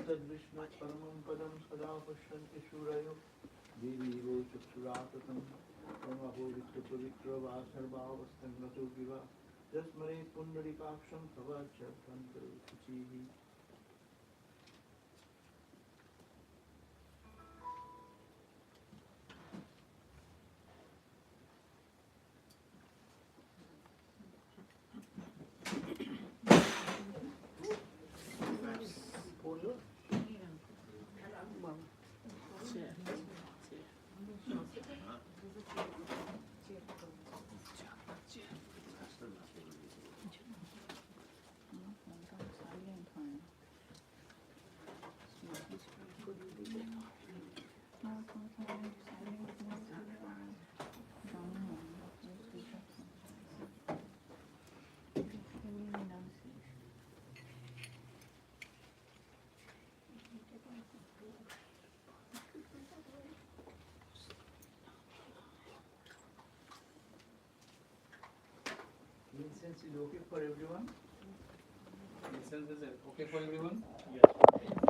तद्विष्णु परमं पदं सदा पश्यन्ति शूरयो देवीवो चक्षुराततं त्वमहो विश्वपवित्रो वा सर्वावस्थङ्गतो विवा यस्मरे पुण्डरीकाक्षं तव च शुचिः। Incense is okay for everyone? Incense is okay for everyone? Yes. Okay.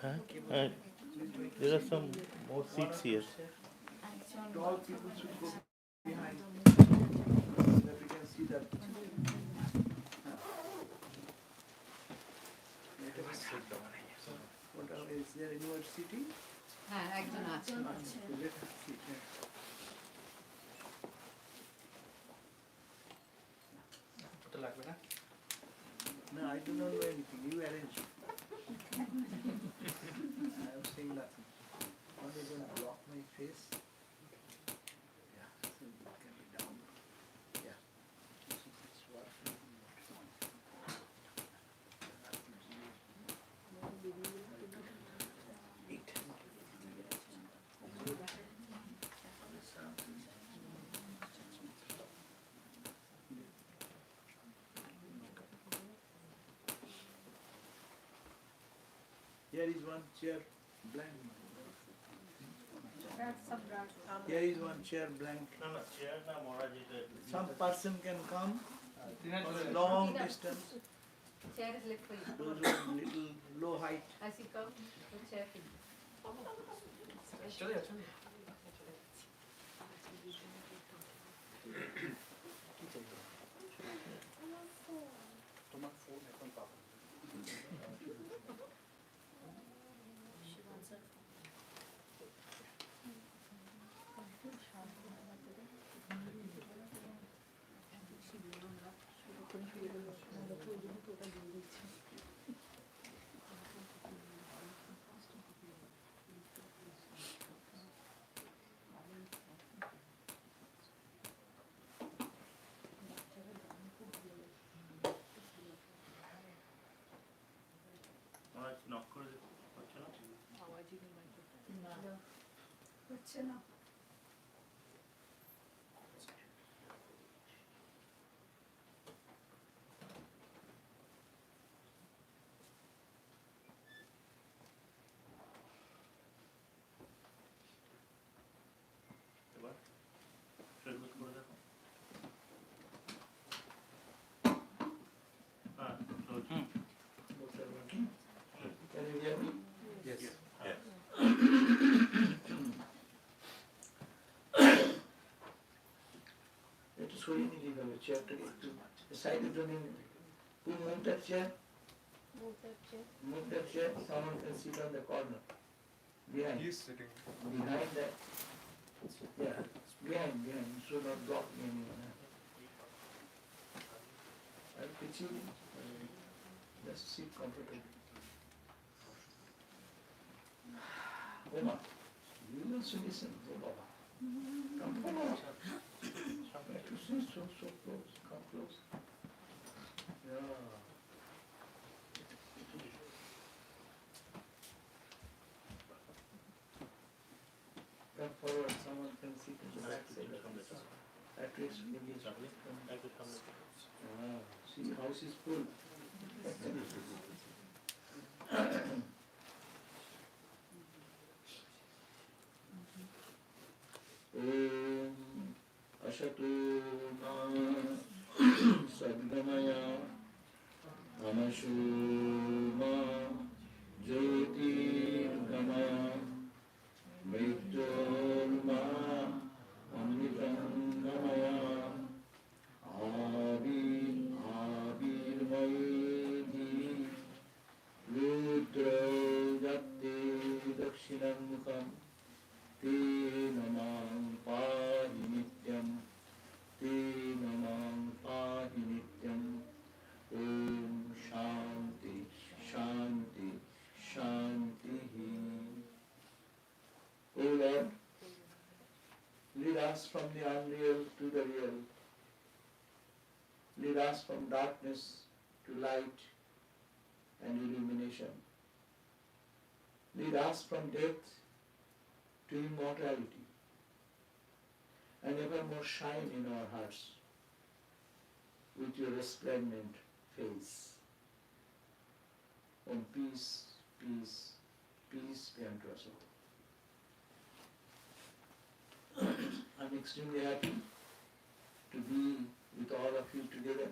Huh? There are some more seats here. Tall people should go behind so that we can see that. What is there any more seating? হ্যাঁ একজন আছে Let us see. No, I do not know anything. You arrange. I am saying nothing. Are they going to block my face? Yeah, so it can be down. Yeah. It's what. Eat. Here is one chair blank. Here is one chair blank. Some person can come from a long distance. chair is left for you Those who are little low height. as you come the chair for you তোমার phone এখন পাবো হচ্ছে না Can you hear me? Yes. একটু সরিয়ে নিলেই হবে চেয়ারটাকে একটু সাইডে জন্য who moved that chair? Move that chair, someone can sit on the corner. Behind. He is sitting. Behind that. Yeah, behind. You should not block me anymore. I'll pitch you in. Just sit comfortably. Oma, you also listen to Baba. Come forward. You see, so close. Come close. Yeah. Come forward. Someone can sit in the back side. At least maybe. See, house is full. Ashatu ma sadgamaya amashu ma jyoti gamaya mrityur ma amritam gamaya Abir Maydi Rudra Jati Dakshinam Mukham Te Namam Pahi Nityam Te Namam Pahi Nityam Om Shanti Shanti Shanti O Lord, lead us from the unreal to the real. Lead us from darkness to light and illumination. Lead us from death to immortality and evermore shine in our hearts with your resplendent face. Om peace, peace, peace be unto us all. I'm extremely happy to be with all of you together.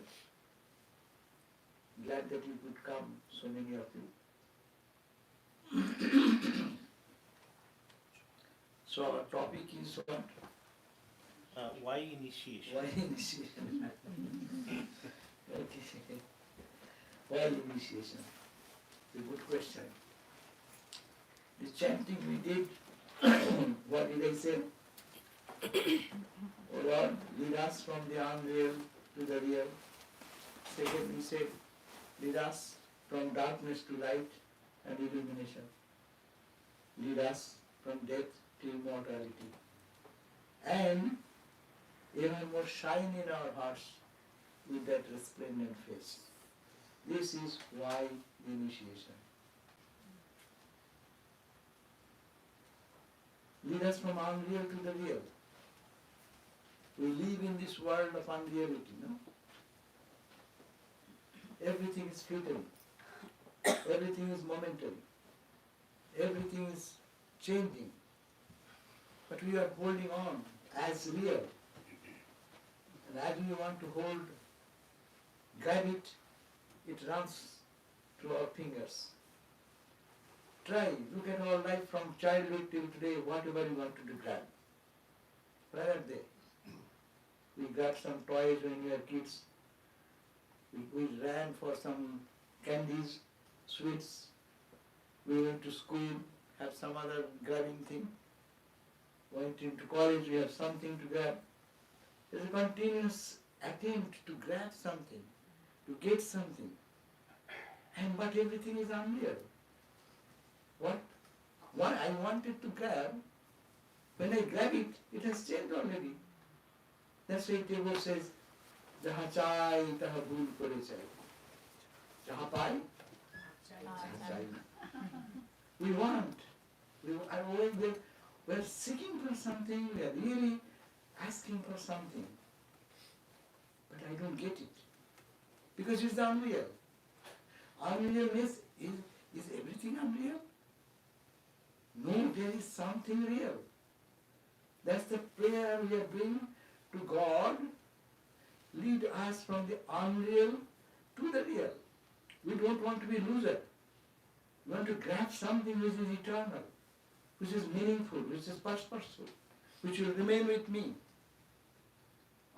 Glad that you could come, so many of you. So our topic is what? Why initiation? Why initiation? Okay. Why initiation? A good question. The chanting we did, what did I say? O Lord, lead us from the unreal to the real. Second, we said, lead us from darkness to light and illumination. Lead us from death to immortality. And even more shine in our hearts with that resplendent face. This is why the initiation. Lead us from unreal to the real. We live in this world of unreality, no? Everything is fleeting. Everything is momentary. Everything is changing. But we are holding on as real. And as we want to hold, grab it, it runs through our fingers. Try, look at our life from childhood till today, whatever you want to grab. Where are they? We got some toys when we were kids. We ran for some candies, sweets. We went to school, have some other grabbing thing. Went into college, we have something to grab. There's a continuous attempt to grab something, to get something. But everything is unreal. What I wanted to grab, when I grab it, it has changed already. That's why Tagore says, Jaha chai taha bhool kore chai. Jaha pai, taha chai. We want. We are always there. We are seeking for something. We are really asking for something. But I don't get it. Because it's unreal. Unrealness is everything unreal? No, there is something real. That's the prayer we are doing to God. Lead us from the unreal to the real. We don't want to be loser. We want to grab something which is eternal, which is meaningful, which is purposeful, which will remain with me.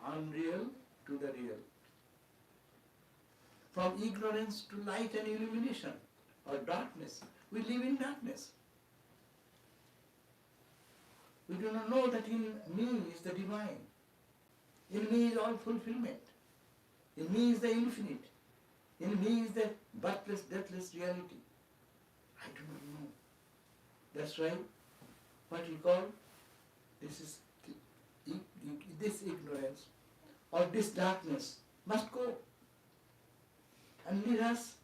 Unreal to the real. From ignorance to light and illumination, or darkness. We live in darkness. We do not know that in me is the divine. In me is all fulfillment. In me is the infinite. In me is the birthless, deathless reality. I do not know. That's why what we call this ignorance or this darkness must go and lead us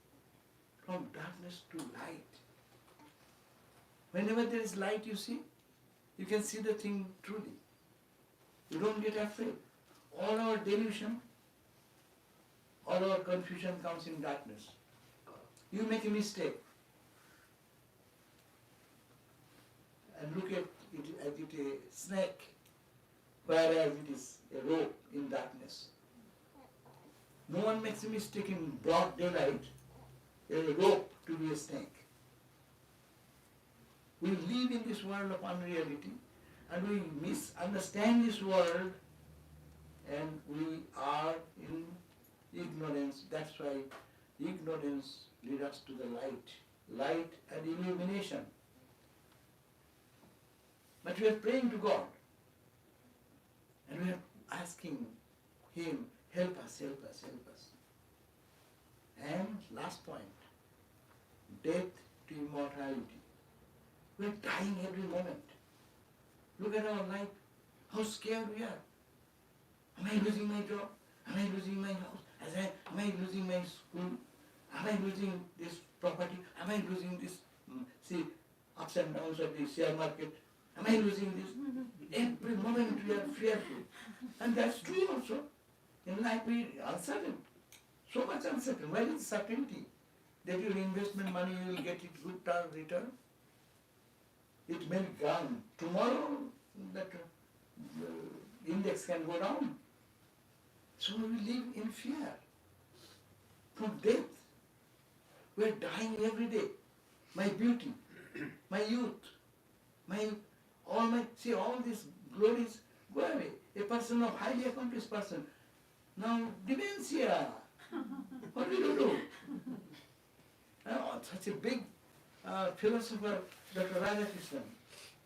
from darkness to light. Whenever there is light, you see, you can see the thing truly. You don't get afraid. All our delusion, all our confusion comes in darkness. You make a mistake and look at it as it a snake, whereas it is a rope in darkness. No one makes a mistake in broad daylight, a rope to be a snake. We live in this world of unreality and we misunderstand this world and we are in ignorance. That's why ignorance leads us to the light and illumination. But we are praying to God and we are asking Him, help us, help us, help us. And last point, death to immortality. We are dying every moment. Look at our life, how scared we are. Am I losing my job? Am I losing my house? Am I losing my school? Am I losing this property? Am I losing this, ups and downs of the share market? Am I losing this? Every moment we are fearful. And that's true also. In life we are uncertain. So much uncertain. Where is certainty? That your investment money you will get it good return? It may be gone. Tomorrow that index can go down. So we live in fear from death. We are dying every day. My beauty, my youth, all these glories go away. A person of highly accomplished person. Now dementia. What will you do? Such a big philosopher, Dr. Radhakrishnan,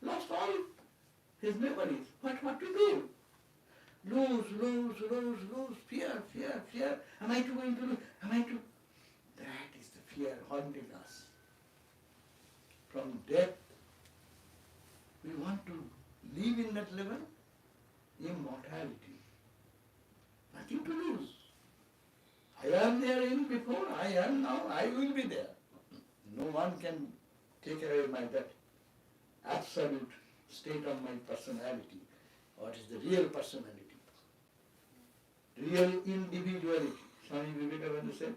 lost all his memories. What to do? Lose, fear. Am I going to lose? That is the fear haunting us. From death, we want to live in that level, immortality. Nothing to lose. I am there in before, I am now, I will be there. No one can take away that absolute state of my personality. What is the real personality? Real individuality. Swami Vivekananda said,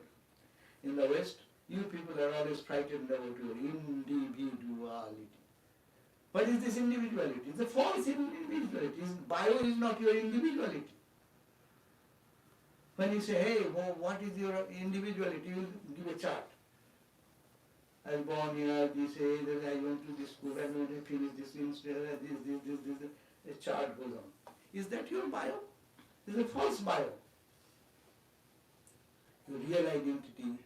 in the West, you people are always frightened about your individuality. What is this individuality? It's a false individuality. Bio is not your individuality. When you say, hey, what is your individuality? You will give a chart. I was born here, this age, I went to this school, I went to finish this institute, this. A chart goes on. Is that your bio? It's a false bio. Your real identity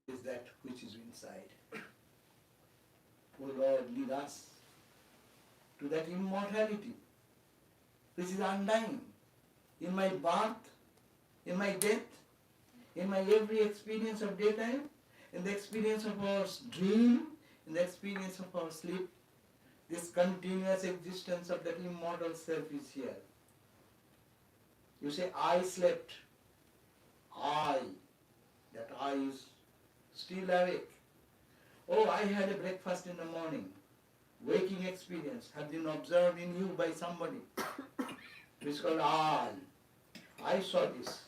is that which is inside. O Lord, lead us to that immortality, which is undying. In my birth, in my death, in my every experience of daytime, in the experience of our dream, in the experience of our sleep, this continuous existence of that immortal self is here. You say, I slept. That I is still awake. Oh, I had a breakfast in the morning. Waking experience has been observed in you by somebody. It's called I. I saw this.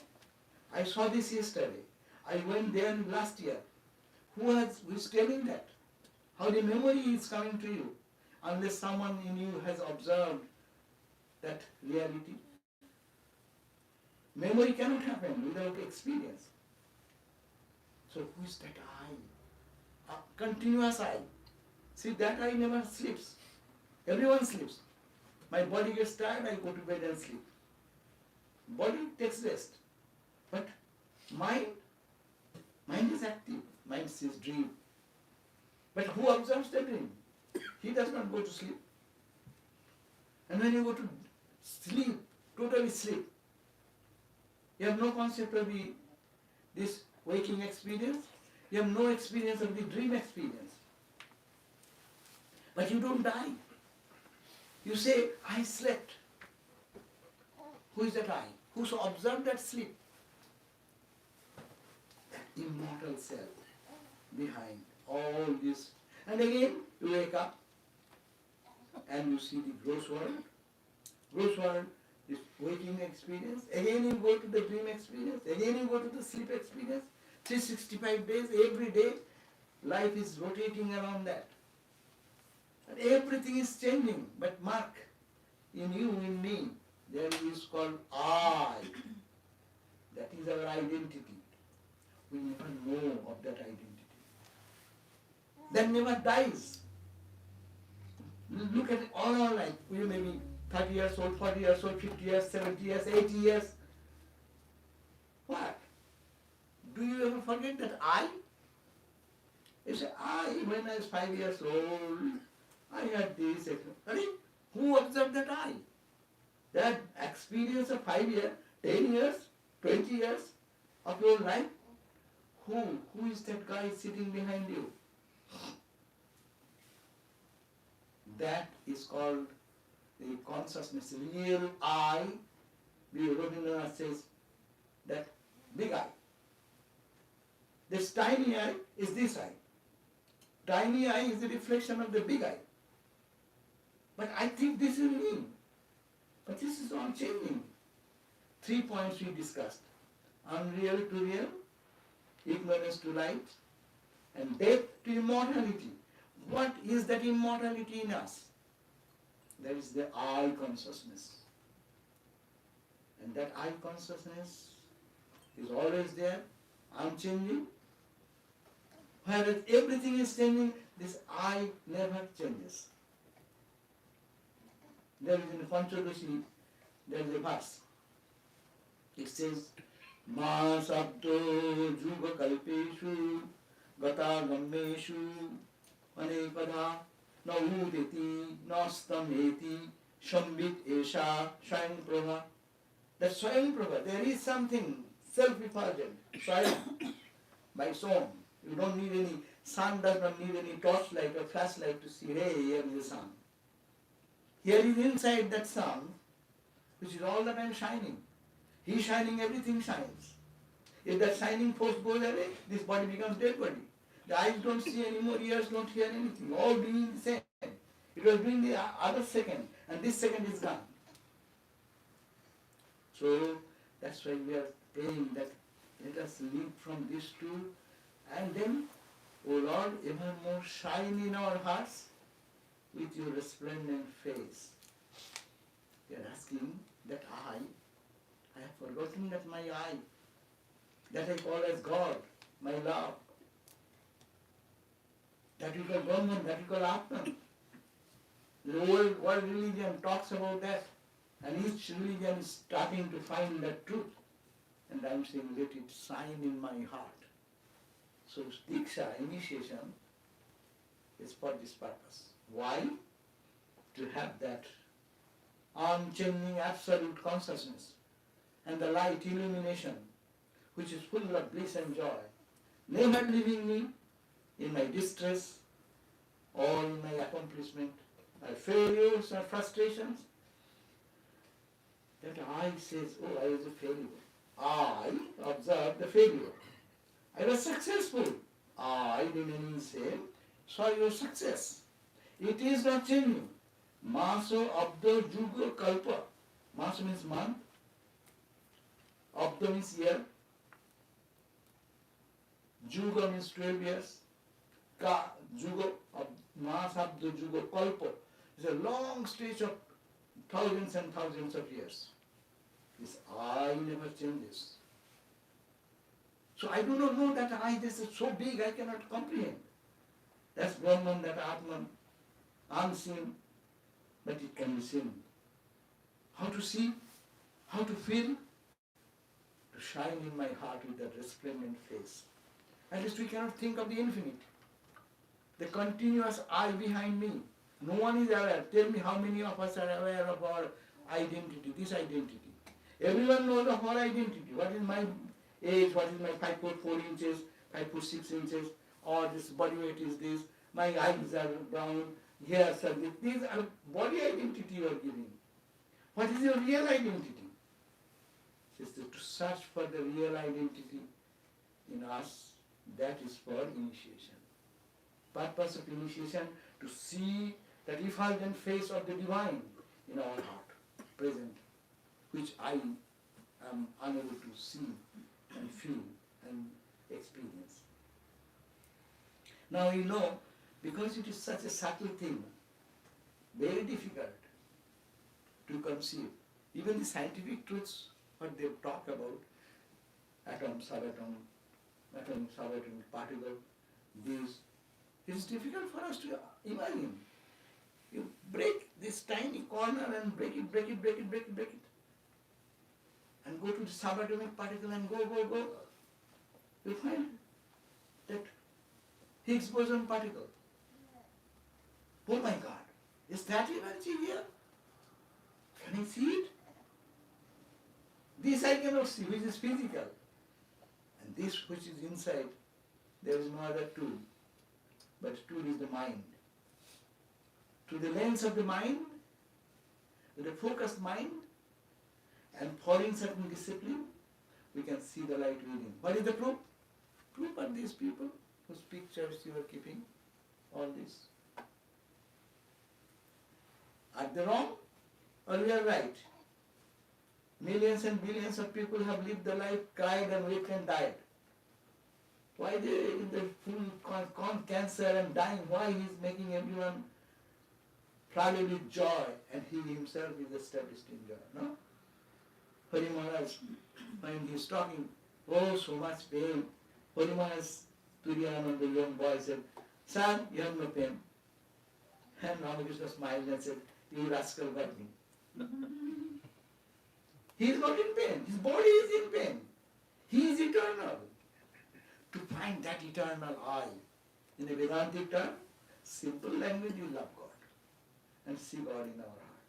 I saw this yesterday. I went there last year. Who is telling that? How the memory is coming to you, unless someone in you has observed that reality. Memory cannot happen without experience. So who is that I? A continuous I. See, that I never sleeps. Everyone sleeps. My body gets tired, I go to bed and sleep. Body takes rest. But mind is active. Mind sees dream. But who observes the dream? He does not go to sleep. And when you go to sleep, totally sleep, you have no concept of this waking experience. You have no experience of the dream experience. But you don't die. You say, I slept. Who is that I? Who observed that sleep? That immortal self behind all this. And again, you wake up and you see the gross world. Gross world is waking experience. Again you go to the dream experience. Again you go to the sleep experience. 365 days, every day, life is rotating around that. And everything is changing. But mark, in you, in me, there is called I. That is our identity. We never know of that identity. That never dies. Look at it all our life. We may be 30 years old, 40 years old, 50 years, 70 years, 80 years. What? Do you ever forget that I? You say, when I was 5 years old, I had this. Who observed that I? That experience of 5 years, 10 years, 20 years of your life? Who is that guy sitting behind you? That is called the consciousness, real I. Rabindranath says that big I. This tiny I is this I. Tiny I is the reflection of the big I. But I think this is me. But this is all changing. 3 points we discussed. Unreal to real, ignorance to light, and death to immortality. What is that immortality in us? That is the I consciousness. And that I consciousness is always there, unchanging. Whereas everything is changing, this I never changes. There is in Panchadashi, there is a verse. It says, Ma sabdo juga kalpeshu gata gammeshu anekada na udeti nastameti shambit esha Swayam Prabha. That Swayam Prabha, there is something self-effulgent, Swayam, by its own. You don't need any, sun does not need any torchlight or flashlight to see, hey, here is the sun. Here is inside that sun, which is all the time shining. He is shining, everything shines. If that shining force goes away, this body becomes dead body. The eyes don't see anymore, ears don't hear anything, all being the same. It was doing the other second, and this second is gone. So that's why we are praying that let us live from these two, and then, O Lord, evermore shine in our hearts with your resplendent face. We are asking that I have forgotten that my I, that I call as God, my love, that we call Brahman, that we call Atman. The whole world religion talks about that, and each religion is starting to find that truth. And I am saying, let it shine in my heart. So Diksha, initiation, is for this purpose. Why? To have that unchanging absolute consciousness and the light illumination, which is full of bliss and joy, never leaving me in my distress or in my accomplishment, my failures or frustrations. That I says, oh, I was a failure. I observed the failure. I was successful. I remaining same, saw your success. It is not changing. Maso abdo juga kalpa. Maso means month. Abdo means year. Juga means 12 years. Ka, juga, mas abdo juga kalpa. It's a long stretch of thousands and thousands of years. This I never changes. So I do not know that I, this is so big I cannot comprehend. That's Brahman, that Atman, unseen, but it can be seen. How to see, how to feel, to shine in my heart with that resplendent face. At least we cannot think of the infinite, the continuous I behind me. No one is aware. Tell me how many of us are aware of our identity, this identity. Everyone knows of our identity. What is my age, what is my 5 foot 4 inches, 5 foot 6 inches, or this body weight is this, my eyes are brown, hairs are this. These are body identity you are giving. What is your real identity? It is to search for the real identity in us. That is for initiation. Purpose of initiation, to see that effulgent face of the divine in our heart, present, which I am unable to see and feel and experience. Now you know, because it is such a subtle thing, very difficult to conceive. Even the scientific truths, what they talk about, atom, subatomic particle, these, it is difficult for us to imagine. You break this tiny corner and break it. And go to the subatomic particle and go. You find that Higgs boson particle. Oh my God, is that energy here? Can I see it? This I cannot see, which is physical. And this which is inside, there is no other tool. But tool is the mind. To the lens of the mind, with a focused mind, and following certain discipline, we can see the light within. What is the proof? Proof are these people whose pictures you are keeping, all this. Are they wrong? Or we are right? Millions and billions of people have lived the life, cried and wept and died. Why they in the full cancer and dying? Why he is making everyone flooded with joy, and he himself is established in joy? No? Hari Maharaj, when he is talking, oh, so much pain. Hari Maharaj, Turiyananda, the young boy, said, son, you have no pain. And Ramakrishna smiled and said, you rascal got me. He is not in pain. His body is in pain. He is eternal. To find that eternal I, in a Vedantic term, simple language, you love God and see God in our heart.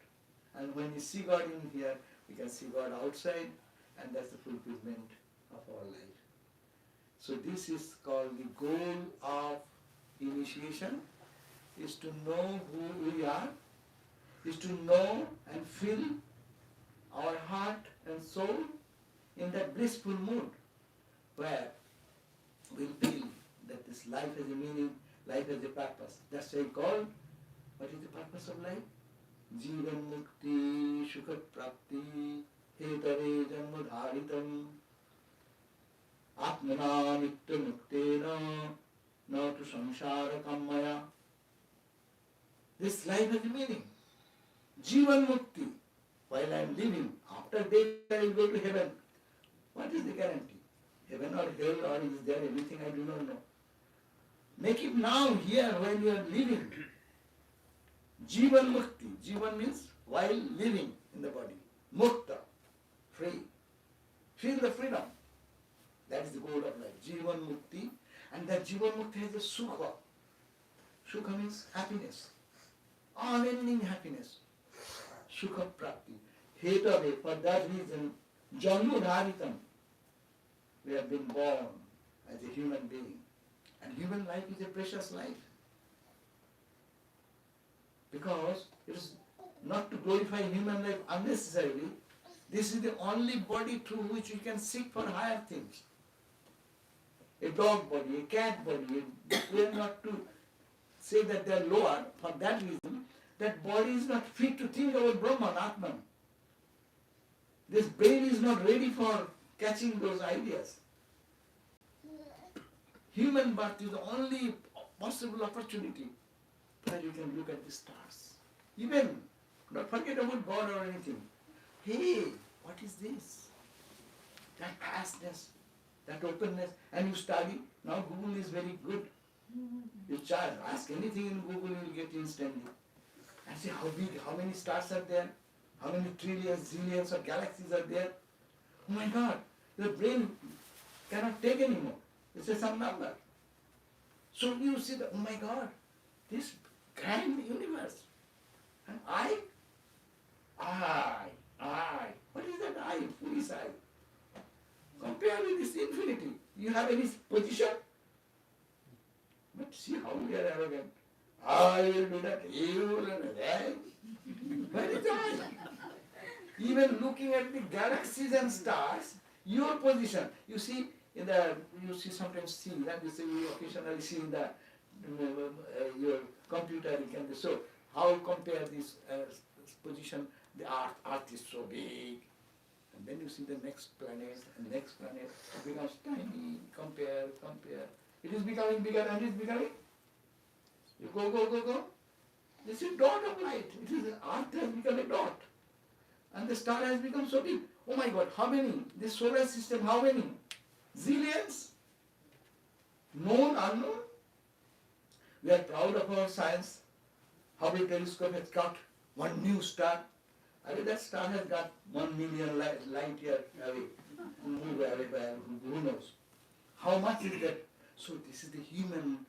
And when we see God in here, we can see God outside, and that's the fulfillment of our life. So this is called the goal of initiation, is to know who we are, is to know and fill our heart and soul in that blissful mood where we feel that this life has a meaning, life has a purpose. That's why called, what is the purpose of life? Jivan mukti, sukha prapti, hetare janma dharitam, atmana nitya muktena, na tu samsara kammaya. This life has a meaning. Jivan mukti. While I am living, after death I will go to heaven. What is the guarantee? Heaven or hell, or is there anything I do not know? Make it now, here, when you are living. Jivan mukti. Jivan means while living in the body. Mukta, free. Feel the freedom. That is the goal of life. Jivan mukti. And that Jivan mukti has a sukha. Sukha means happiness. Unending happiness. Sukha prapti. Hetave, for that reason, janma dharitam. We have been born as a human being. And human life is a precious life. Because it is not to glorify human life unnecessarily. This is the only body through which we can seek for higher things. A dog body, a cat body, we are not to say that they are lower. For that reason, that body is not fit to think about Brahman, Atman. This brain is not ready for catching those ideas. Human birth is the only possible opportunity where you can look at the stars. Even, not forget about God or anything. Hey, what is this? That vastness, that openness, and you study. Now Google is very good. You charge, ask anything in Google, you will get instantly. And see how big, how many stars are there, how many trillions, zillions of galaxies are there. Oh my God, your brain cannot take anymore. It's a some number. So you see that, oh my God, this grand universe. And I. What is that I? Foolish I. Compare with this infinity. You have any position? But see how we are arrogant. I will do that, you will do that. Where is I? Even looking at the galaxies and stars, your position. You see, you see sometimes see that you see, you occasionally see in the your computer, you can so how compare this position. The Earth is so big, and then you see the next planet and next planet. It becomes tiny. Compare. It is becoming bigger and it is becoming. You go. This is dot of light. It is Earth has become a dot, and the star has become so big. Oh my God! How many? This solar system. How many? Zillions. Known, unknown. We are proud of our science. Hubble telescope has got one new star. I mean, that star has got 1 million light year away. Move away by who knows? How much is that? So this is the human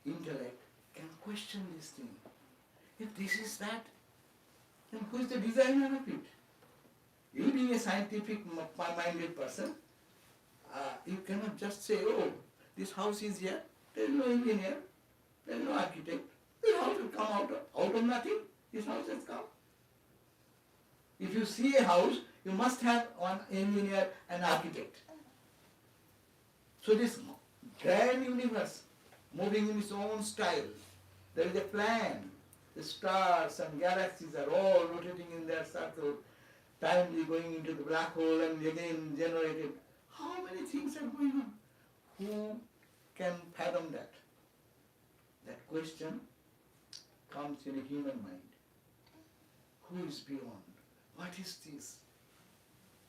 intellect can question this thing. If this is that, then who is the designer of it? You being a scientific minded person, you cannot just say, oh, this house is here. There is no engineer. There is no architect. This house will come out of nothing. This house has come. If you see a house, you must have one engineer and architect. So this grand universe, moving in its own style, there is a plan. The stars and galaxies are all rotating in their circle, timely going into the black hole and again generated. How many things are going on? Who can fathom that? That question comes in a human mind. Who is beyond? What is this?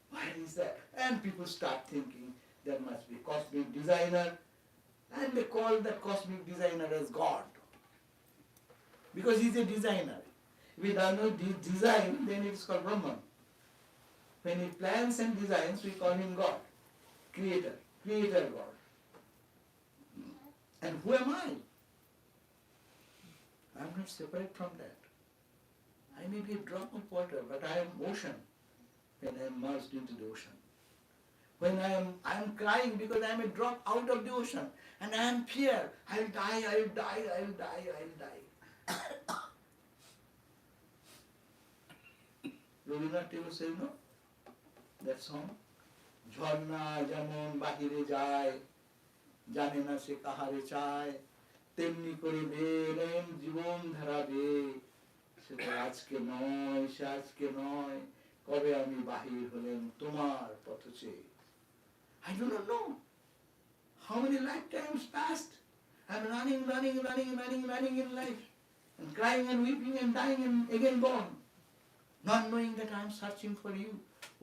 Why is that? And people start thinking there must be cosmic designer, And they call that cosmic designer as God. Because he's a designer. If he does not design, then it's called Brahman. When he plans and designs, we call him God. Creator God. And who am I? I am not separate from that. I may be a drop of water, but I am ocean when I am merged into the ocean. When I am crying because I am a drop out of the ocean and I am fear. I will die, I will die, I will die, I will die. Rabindranath Tagore said, no? That song? ঝর্ণা যেমন বাহিরে যায় জানে না সে কাহারে চায় তেমনি করে Bellen জীবন ধারাবে সে তো আজকে নয় সে আজকে নয় কবে আমি বাহির হলেন তোমার পথ চেয়ে I do not know how many lifetimes passed. I'm running in life and crying and weeping and dying and again born, not knowing that I'm searching for you,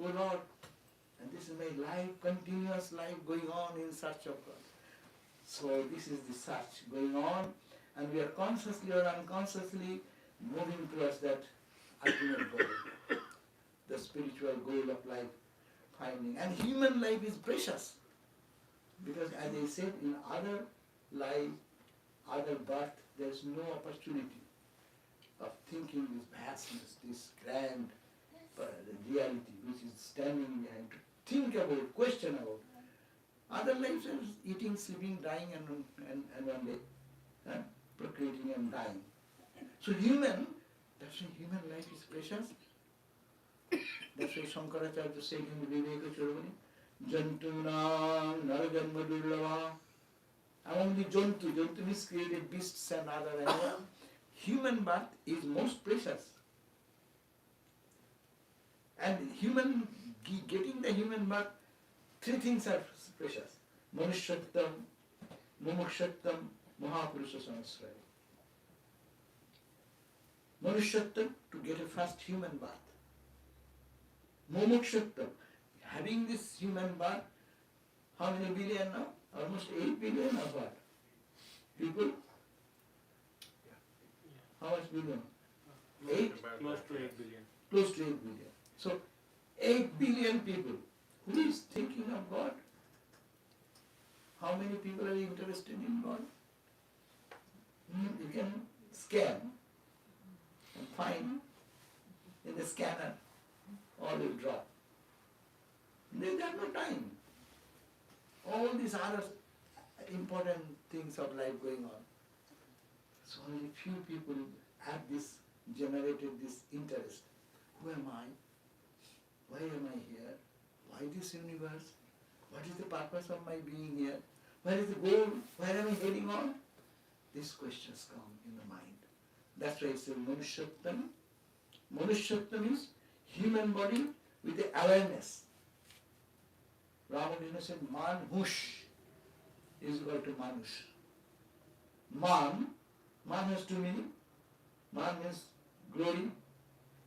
oh Lord. And this is my life, continuous life going on in search of God. So this is the search going on, and we are consciously or unconsciously moving towards that ultimate goal, the spiritual goal of life finding. And human life is precious, because as I said, in other life, other birth, there is no opportunity of thinking this vastness, this grand reality which is standing behind, to think about, question about. Other lives are eating, sleeping, dying, and one day procreating and dying. So that's why human life is precious. That's why Shankaracharya said in the Viveka Chudamani, Jantuna Narajanma Durlava. Among the Jantu means created beasts and other animals. Human birth is most precious. And getting the human birth, three things are precious. Manushyatam, Mumukshatam, Mahapurusha Samsraya. Manushyatam, to get a first human birth. Mumukshatam, having this human birth, how many billion now? Almost 8 billion or what? People? How much billion? 8? Close to 8 billion. Close to 8 billion. So, 8 billion people. Who is thinking of God? How many people are interested in God? You can scan and find in the scanner, all will drop. They have no time. All these other important things of life going on. So only few people have generated this interest. Who am I? Why am I here? Why this universe? What is the purpose of my being here? Where is the goal? Where am I heading on? These questions come in the mind. That's why it's a Manushyatam. Manushyatam is human body with the awareness. Ramakrishna said, Manhush is equal to Manush. Man has two meanings. Man means glory.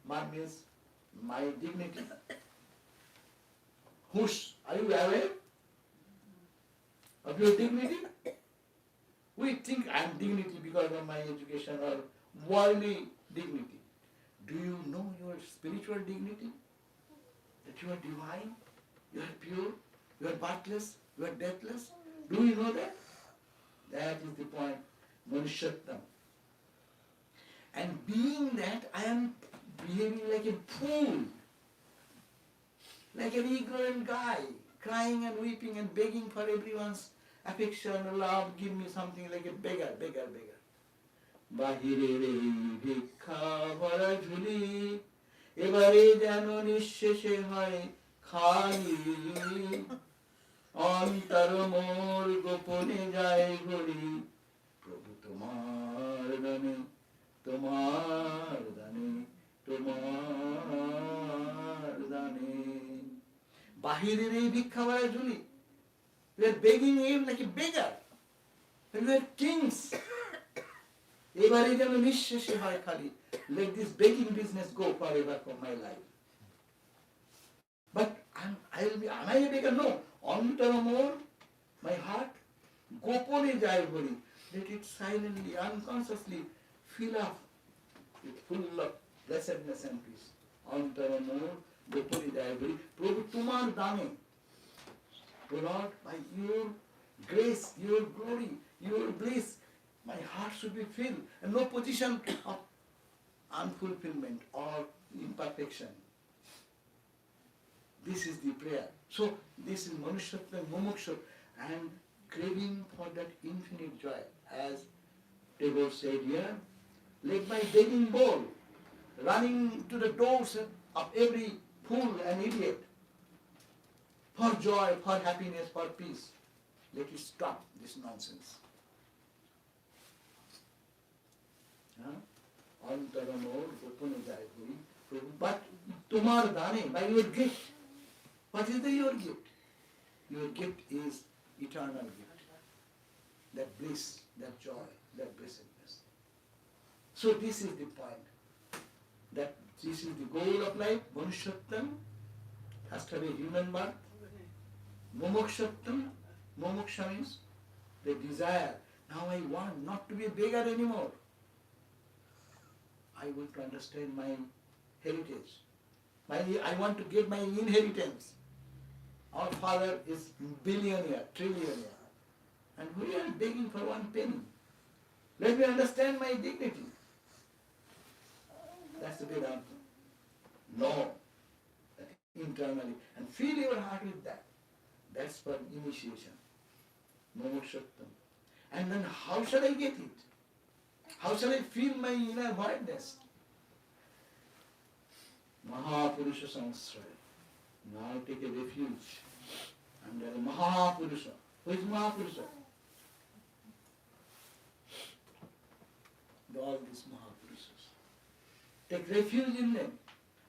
Man means my dignity. Hush, are you aware of your dignity? We think I am dignity because of my education or worldly dignity. Do you know your spiritual dignity? That you are divine, you are pure, you are birthless, you are deathless? Do you know that? That is the point. Manushyatam. And being that, I am behaving like a fool, like an ignorant guy, crying and weeping and begging for everyone's affection, love, give me something like a beggar. বাহিরের এই ভিক্ষা ভরা ঝুলি এবারে যেন নিঃশেষে হয় খালি অন্তর মোর গোপনে যায় ঘড়ি প্রভু তোমার দানে তোমার দানে তোমার দানে বাহিরের এই ভিক্ষা ভরা ঝুলি we are begging him like a beggar when we are kings এবারে যেন নিঃশেষে হয় খালি let this begging business go forever from my life but am I a beggar? No. অন্তর মোর, my heart Gopone Jai Hari. Let it silently, unconsciously fill up with full of blessedness and peace. Antara Moor, Gopone Jai Hari. Prabhu Tumar Dane. O Lord, by your grace, your glory, your bliss, my heart should be filled and no position of unfulfillment or imperfection. This is the prayer. So this is Manushatva Mumuksha and craving for that infinite joy. As Tagore said here, like my begging bowl, running to the doors of every fool and idiot, for joy, for happiness, for peace. Let it stop this nonsense. Antaramor Gopane Jai Hari. But Tumar Dane, by your gift. What is your gift? Your gift is eternal gift. That bliss, that joy, that blessedness. So this is the point. That this is the goal of life. Manushattam has to have a human birth. Mumukshattam, mumuksha means the desire. Now I want not to be a beggar anymore. I want to understand my heritage. I want to get my inheritance. Our father is billionaire, trillionaire. And we are begging for one penny. Let me understand my dignity. That's the Vedanta. No. Internally. And fill your heart with that. That's for initiation. Mumukshattam. And then how shall I get it? How shall I feel my inner voidness? Mahapurusha Samsraya. Now take a refuge under the Mahapurusha. Who is Mahapurusha? All these Mahapurushas. Take refuge in them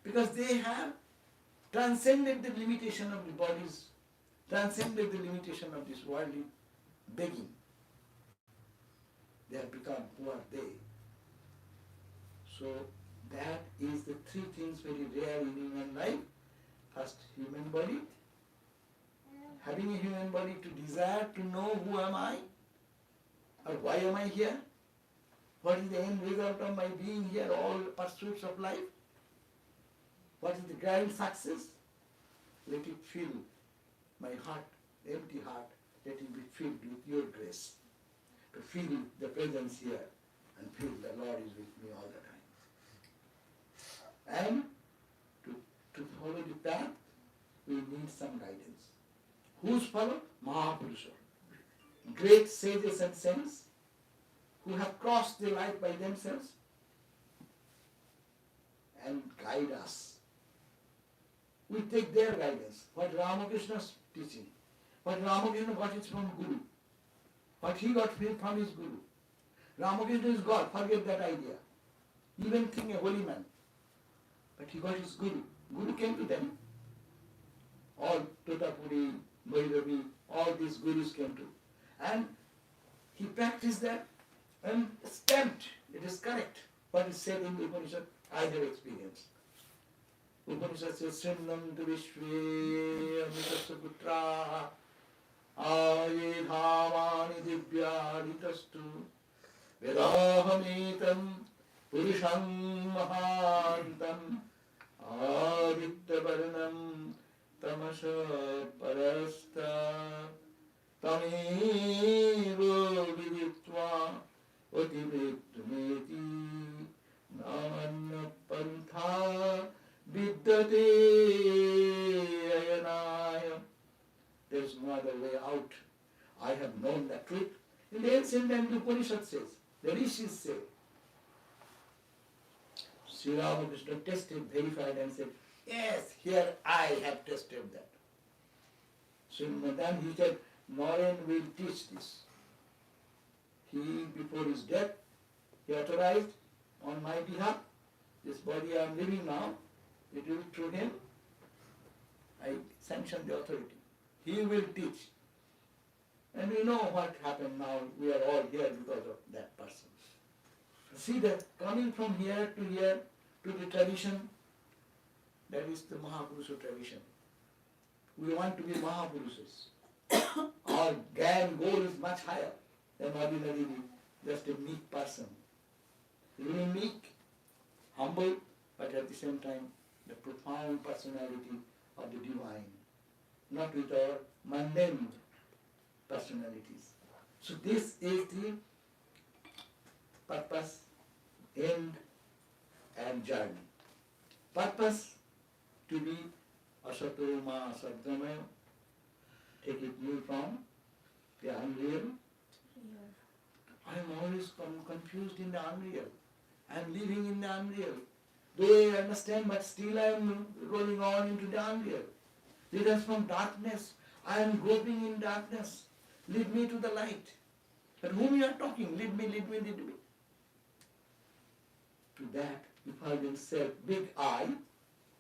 because they have transcended the limitation of the bodies, transcended the limitation of this worldly begging. They have become who are they. So that is the three things very rare in human life. First, human body. Having a human body to desire to know who am I or why am I here? What is the end result of my being here, all pursuits of life? What is the grand success? Let it fill my heart, empty heart, let it be filled with your grace. To feel the presence here and feel the Lord is with me all the time. And to follow the path, we need some guidance. Who's followed? Mahapurusha. Great sages and saints who have crossed the life by themselves and guide us. We take their guidance. What Ramakrishna's teaching, what Ramakrishna got it from Guru, what he got from his Guru. Ramakrishna is God, forget that idea. Even think a holy man. But he got his Guru. Guru came to them. All Totapuri, Bhairavi, all these Gurus came to. And he practiced that and stamped, it is correct. What is said in the Upanishad, I have experienced. Upanishad says, Srimnantu Vishve Amitasya Putraha Aye Dhamani Divyaditastu Vedahametam Purusham Mahantam Aditya Varnam Tamasha Parasta Tamivo Viditva Otivittumeti Namana Pantha Vidyate Ayanaya. There is no other way out. I have known that truth. In the ancient time, the Upanishad says, the Rishis say, Sri Ramakrishna tested, verified and said, yes, here I have tested that. So then he said, Naren will teach this. He, before his death, he authorized on my behalf, this body I am living now, it will through him, I sanction the authority. He will teach. And we know what happened now, we are all here because of that person. See that coming from here to the tradition, that is the Mahapurusha tradition. We want to be Mahapurusas. Our grand goal is much higher than ordinarily just a meek person. Really meek, humble, but at the same time the profound personality of the divine, not with our mundane personalities. So this is the purpose, end and journey. Purpose to be asato ma asatgamaya, take it new from the unreal. I am always confused in the unreal. I am living in the unreal. Though I understand, but still I am rolling on into the unreal. Lead us from darkness. I am groping in darkness. Lead me to the light. But whom you are talking? Lead me, lead me, lead me. To that effulgent self, big I,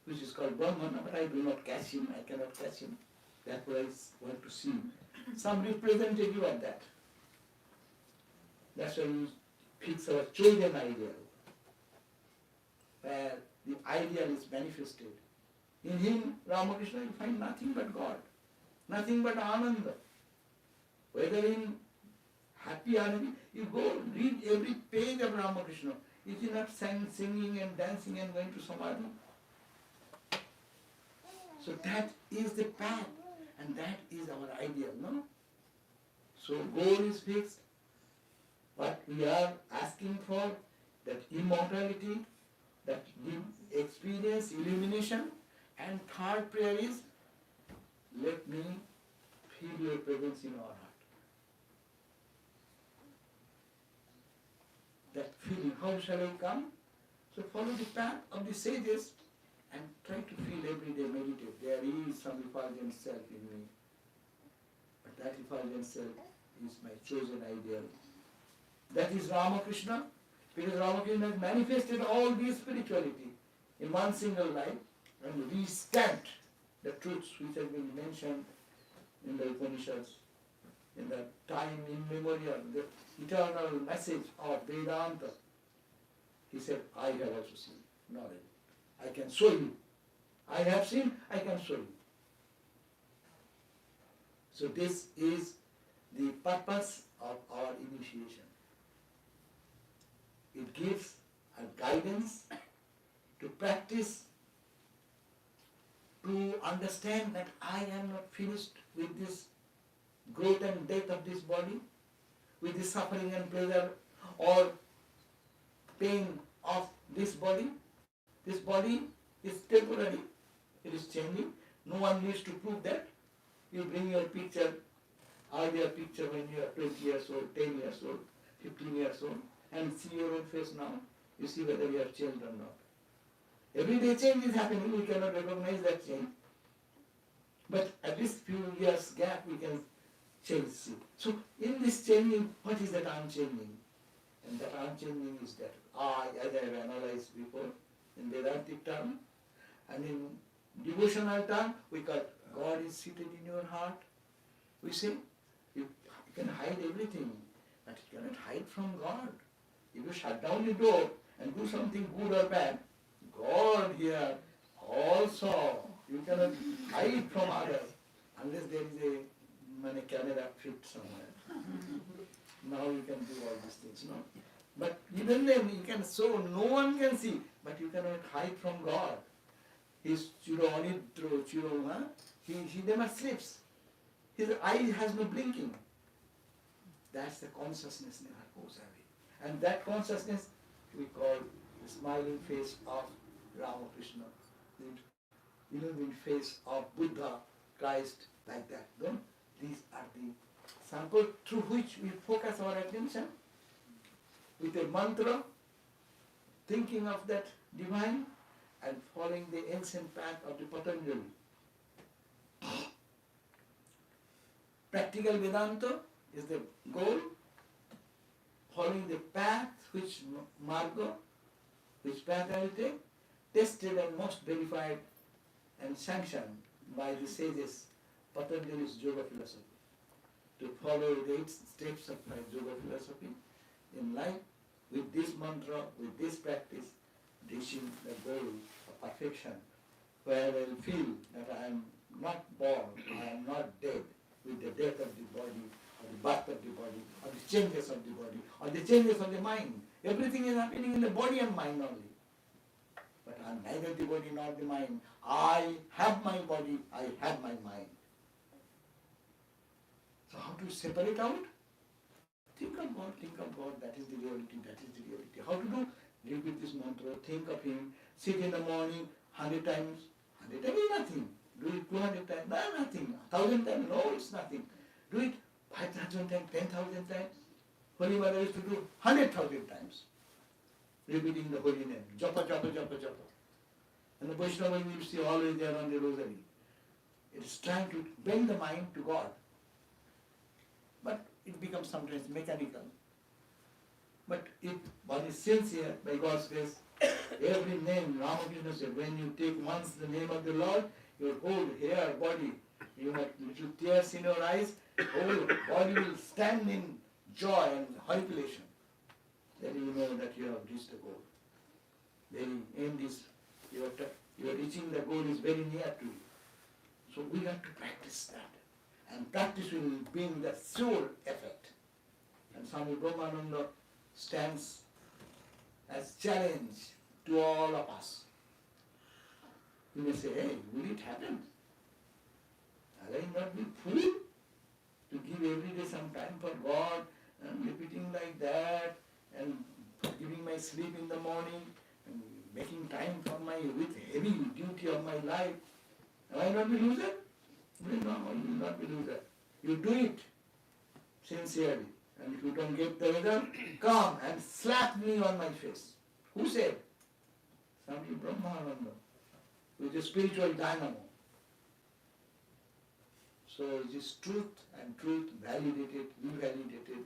which is called Brahman, but I do not catch him, I cannot catch him. That's what I want to see. Some representative of that. That's why we fix our chosen ideal, where the ideal is manifested. In him, Ramakrishna, you find nothing but God, nothing but Ananda. Whether in happy Ananda, you go read every page of Ramakrishna. Is he not singing and dancing and going to Samadhi? So that is the path, and that is our ideal, no? So goal is fixed. What we are asking for, that immortality, that experience, illumination, and third prayer is, let me feel your presence in our heart. That feeling, how shall I come? So follow the path of the sages and try to feel every day, meditate. There is some effulgent self in me. But that effulgent self is my chosen ideal. That is Ramakrishna, because Ramakrishna has manifested all this spirituality in one single life and re-stamped the truths which have been mentioned in the Upanishads, in the time immemorial, the eternal message of Vedanta. He said, I have also seen knowledge. I can show you. I have seen, I can show you. So this is the purpose of our initiation. It gives a guidance to practice, to understand that I am not finished with this growth and death of this body, with the suffering and pleasure or pain of this body. This body is temporary, it is changing. No one needs to prove that. You bring your picture, earlier picture when you are 20 years old, 10 years old, 15 years old, and see your own face now, you see whether you have changed or not. Every day change is happening, we cannot recognize that change. But at least few years gap we can change. So in this changing, what is that unchanging? And that unchanging is that I, as I have analyzed before, in Vedantic term, and in devotional term, we call God is seated in your heart. We say, you can hide everything, but you cannot hide from God. If you shut down the door and do something good or bad, God here also. You cannot hide from others unless there is a camera fit somewhere. Now you can do all these things, no? But even then you can show, no one can see, but you cannot hide from God. His Chironidro, he never sleeps. His eye has no blinking. That's the consciousness never goes away. And that consciousness we call the smiling face of Ramakrishna, the illumined face of Buddha, Christ, like that. No? These are the samples through which we focus our attention with a mantra, thinking of that divine and following the ancient path of the Patanjali. Practical Vedanta is the goal, following the path which Marga, which path I will take, tested and most verified and sanctioned by the sages, Patanjali's yoga philosophy. To follow the 8 steps of my yoga philosophy in life, with this mantra, with this practice, reaching the goal of perfection, where I will feel that I am not born, I am not dead, with the death of the body, or the birth of the body, or the changes of the body, or the changes of the mind. Everything is happening in the body and mind only. But I am neither the body nor the mind. I have my body, I have my mind. So how to separate out? Think of God, that is the reality, that is the reality. How to do? Repeat this mantra, think of Him, sit in the morning 100 times. 100 times is nothing. Do it 200 times, no, nothing. 1,000 times, no, it's nothing. Do it 5,000 times, 10,000 times. Holy Mother used to do 100,000 times. Repeating the holy name. Japa, japa, japa, japa. And the Vaishnava you see always there on the rosary. It is trying to bring the mind to God. But it becomes sometimes mechanical. But if one is sincere, by God's grace, every name, Ramakrishna said, when you take once the name of the Lord, your whole hair, body, you have little tears in your eyes, whole body will stand in joy and jubilation. Then you know that you have reached the goal. Then end is, you are reaching the goal is very near to you. So we have to practice that. And practice will bring the sure effect. And Swami Brahmananda stands as challenge to all of us. You may say, hey, will it happen? Have I not been fool to give every day some time for God and repeating like that and giving my sleep in the morning and making time for my with heavy duty of my life? Have I not be loser? No, you will not be loser. You do it sincerely. And if you don't get the result, come and slap me on my face. Who said? Swami Brahmananda, who is a spiritual dynamo. So it is truth and truth validated, invalidated.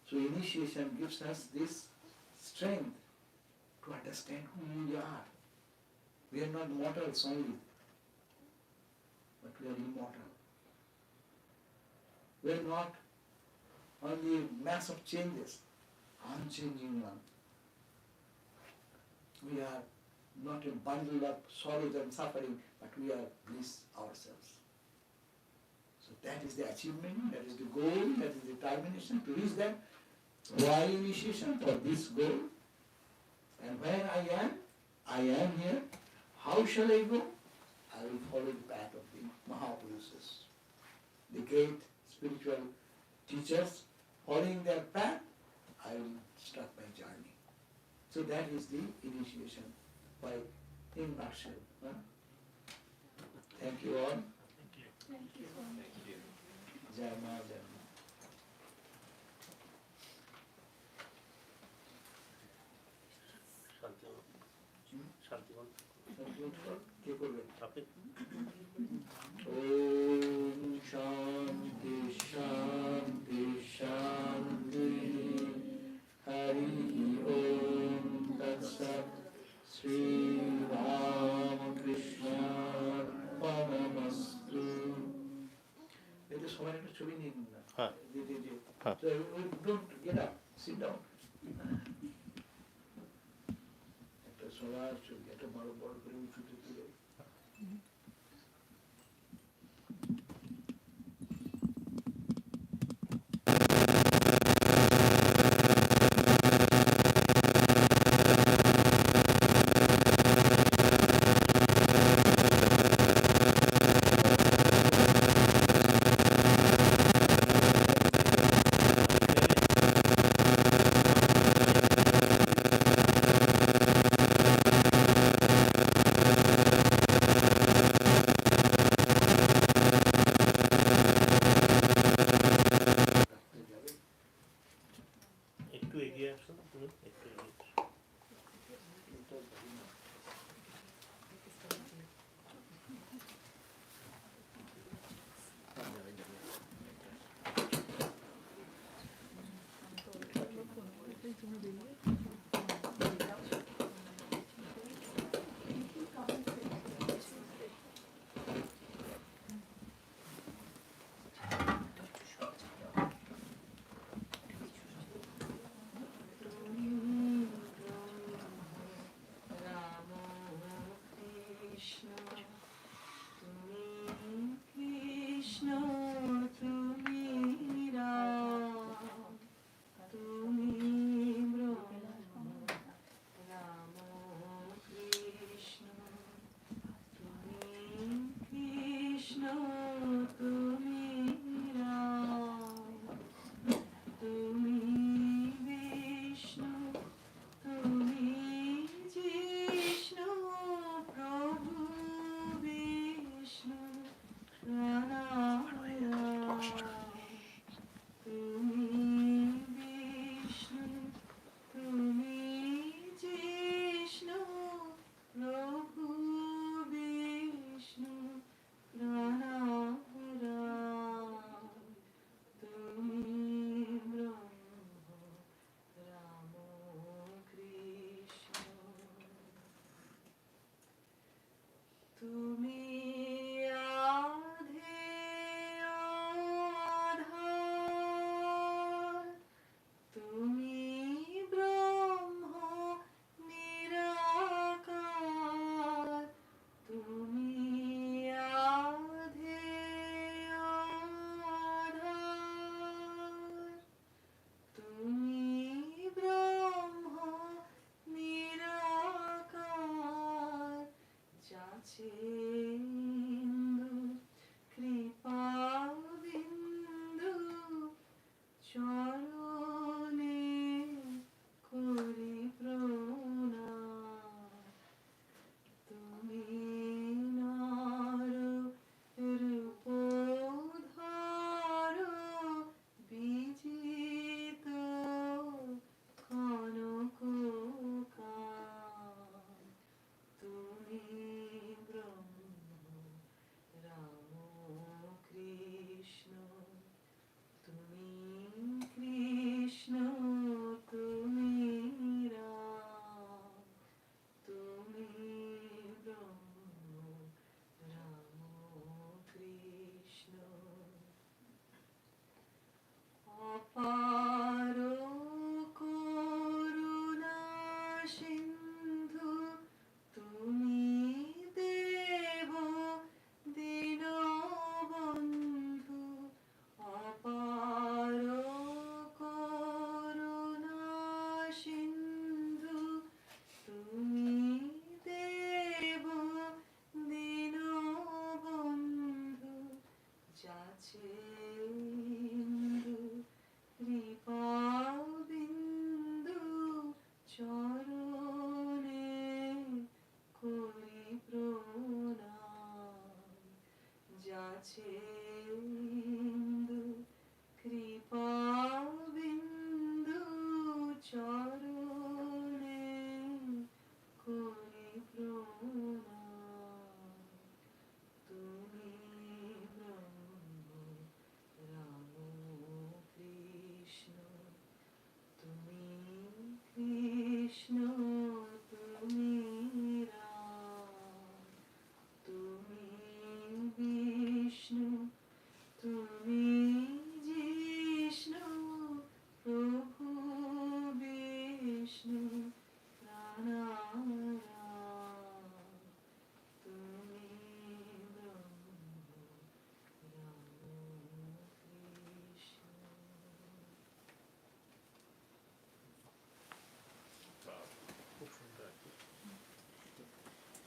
So initiation gives us this strength to understand who we are. We are not mortals only, but we are immortal. We are not only a mass of changes, unchanging one. We are not a bundle of sorrows and suffering, but we are bliss ourselves. So that is the achievement, that is the goal, that is the determination to reach that. Why initiation? For this goal. And where I am here. How shall I go? I will follow the path of the Mahapurushas, the great spiritual teachers. Following their path, I will start my journey. So that is the initiation by in nutshell. Huh? Thank you all. Thank you so much. Jai Ma, Jai Ma. কে করবে? ওম শান্তি শান্তি শান্তি হরি ওম তৎসৎ শ্রী রামকৃষ্ণ পরমস্তু। এতে সবাই একটা ছবি নিয়ে নিন না। হ্যাঁ। হ্যাঁ। So don't get up, sit down. একটা সবার ছবি, একটা বড় বড় করে উঁচুতে তুলে।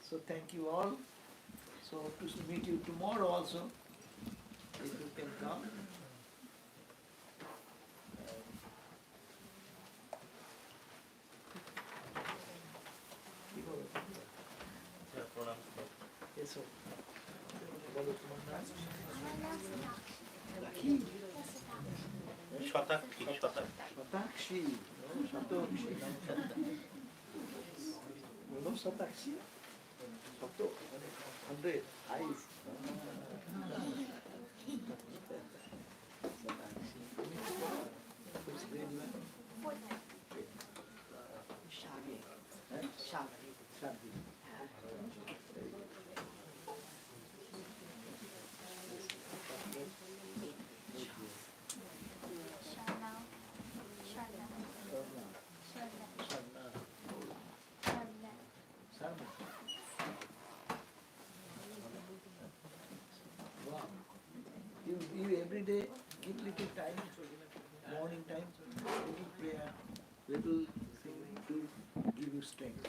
So thank you all. So to meet you tomorrow also, if you can come. Yes, sir. বলো তোমার নাম? আমার নাম সোনাক্ষী। রাখি? শতাক্ষী শতাক্ষী। শতাক্ষী। বলো শতাক্ষী? শত মানে 100 eyes. Shatakshi. Who's grade you are? Shabi. Huh? Shabi. Shabby. Sharna. Sharna. Sharna. Sharna. Sharna. Sharma. Wow. You every day give little time, morning time, little prayer, little thing to give you strength.